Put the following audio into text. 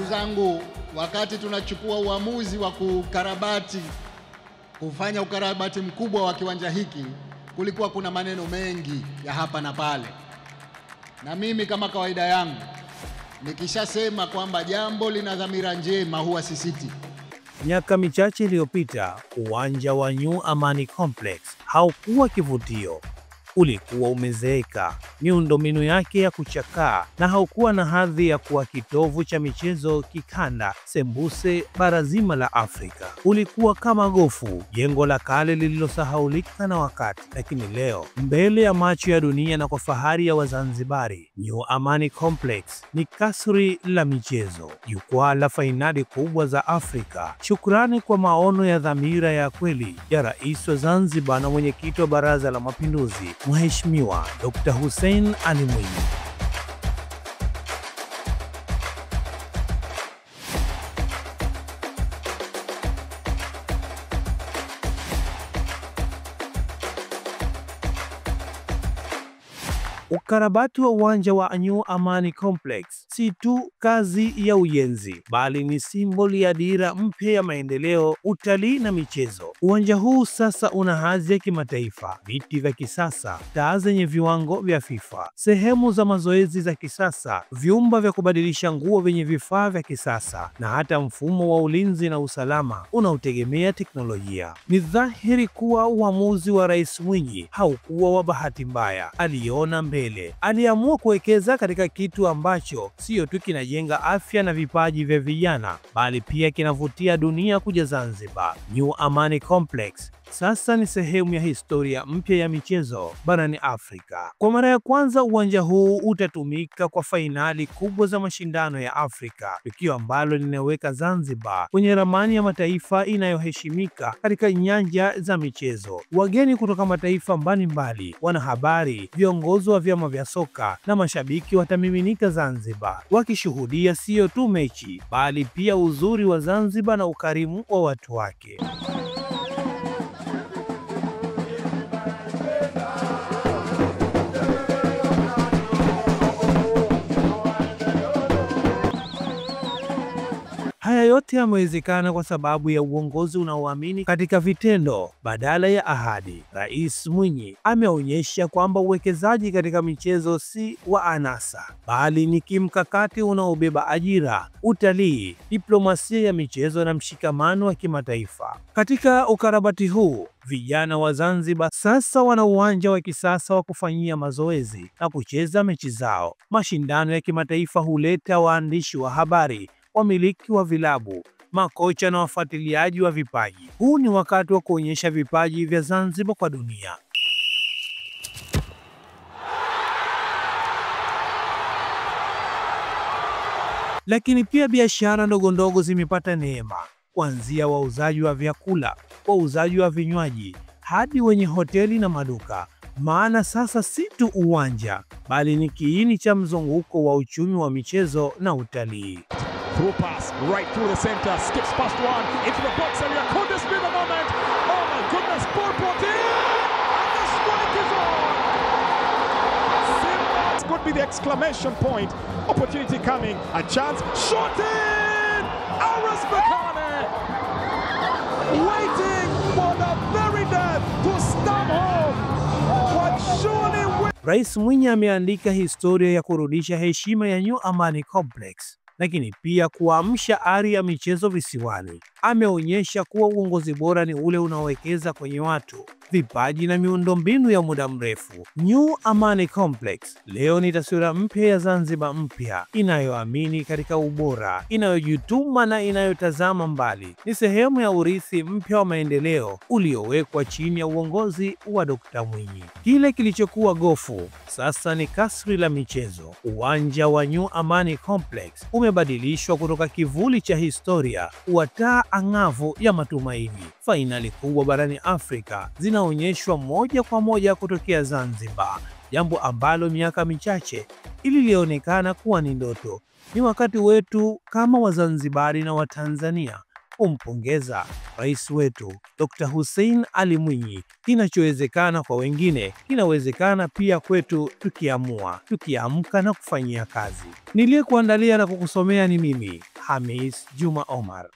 zangu, wakati tunachukua uamuzi wa kufanya ukarabati mkubwa wa kiwanja hiki, kulikuwa kuna maneno mengi ya hapa na pale, na mimi kama kawaida yangu nikishasema kwamba jambo lina dhamira njema huwa sisiti. Miaka michache iliyopita, uwanja wa New Amani Complex haukuwa kivutio. Ulikuwa umezeeka, miundombinu yake ya kuchakaa, na haukuwa na hadhi ya kuwa kitovu cha michezo kikanda sembuse bara zima la Afrika. Ulikuwa kama gofu, jengo la kale lililosahaulika na wakati. Lakini leo, mbele ya macho ya dunia na kwa fahari ya Wazanzibari, New Amani Complex ni kasri la michezo, jukwaa la fainali kubwa za Afrika. Shukrani kwa maono ya dhamira ya kweli ya Rais wa Zanzibar na mwenyekiti wa Baraza la Mapinduzi, Mheshimiwa Dr. Hussein Ali Mwinyi. Ukarabati wa uwanja wa New Amani Complex si tu kazi ya ujenzi, bali ni simboli ya dira mpya ya maendeleo, utalii na michezo. Uwanja huu sasa una hadhi ya kimataifa, viti vya kisasa, taa zenye viwango vya FIFA, sehemu za mazoezi za kisasa, vyumba vya kubadilisha nguo vyenye vifaa vya kisasa, na hata mfumo wa ulinzi na usalama unaotegemea teknolojia. Ni dhahiri kuwa uamuzi wa Rais Mwinyi haukuwa wa bahati mbaya. Aliona mbele. Aliamua kuwekeza katika kitu ambacho sio tu kinajenga afya na vipaji vya vijana, bali pia kinavutia dunia kuja Zanzibar. New Amani Complex sasa ni sehemu ya historia mpya ya michezo barani Afrika. Kwa mara ya kwanza, uwanja huu utatumika kwa fainali kubwa za mashindano ya Afrika, tukio ambalo linaweka Zanzibar kwenye ramani ya mataifa inayoheshimika katika nyanja za michezo. Wageni kutoka mataifa mbalimbali, wanahabari, viongozi wa vyama vya soka na mashabiki watamiminika Zanzibar, wakishuhudia sio tu mechi, bali pia uzuri wa Zanzibar na ukarimu wa watu wake. Haya yote yamewezekana kwa sababu ya uongozi unaoamini katika vitendo badala ya ahadi. Rais Mwinyi ameonyesha kwamba uwekezaji katika michezo si wa anasa, bali ni kimkakati unaobeba ajira, utalii, diplomasia ya michezo na mshikamano wa kimataifa. Katika ukarabati huu, vijana wa Zanzibar sasa wana uwanja wa kisasa wa kufanyia mazoezi na kucheza mechi zao. Mashindano ya kimataifa huleta waandishi wa habari, wamiliki wa vilabu, makocha na wafuatiliaji wa vipaji. Huu ni wakati wa kuonyesha vipaji vya Zanzibar kwa dunia. Lakini pia biashara ndogo ndogo zimepata neema, kuanzia wauzaji wa vyakula, wauzaji wa vinywaji, hadi wenye hoteli na maduka. Maana sasa si tu uwanja, bali ni kiini cha mzunguko wa uchumi wa michezo na utalii. Through pass, right through the center, skips past one, into the box area, could this be the moment? Oh my goodness, Paul Portier! And the strike is on! Simba could be the exclamation point. Opportunity coming, a chance, shot in! Aras Bakane! Waiting for the very death to stamp home what surely will... Rais Mwinyi ameandika historia ya kurudisha heshima ya New Amani Complex, lakini pia kuamsha ari ya michezo visiwani. Ameonyesha kuwa uongozi bora ni ule unaowekeza kwenye watu, vipaji na miundombinu ya muda mrefu. New Amani Complex leo ni taswira mpya ya Zanzibar mpya, inayoamini katika ubora, inayojituma na inayotazama mbali. Ni sehemu ya urithi mpya wa maendeleo uliowekwa chini ya uongozi wa Dr. Mwinyi. Kile kilichokuwa gofu sasa ni kasri la michezo. Uwanja wa New Amani Complex umebadilishwa kutoka kivuli cha historia kuwa taa ang'avu ya matumaini. Fainali kubwa barani Afrika zinaonyeshwa moja kwa moja kutokea Zanzibar, jambo ambalo miaka michache ilionekana kuwa ni ndoto. Ni wakati wetu kama Wazanzibari na Watanzania kumpongeza rais wetu Dr. Hussein Ali Mwinyi. Kinachowezekana kwa wengine kinawezekana pia kwetu tukiamua, tukiamka na kufanyia kazi. Niliyekuandalia na kukusomea ni mimi Hamis Juma Omar.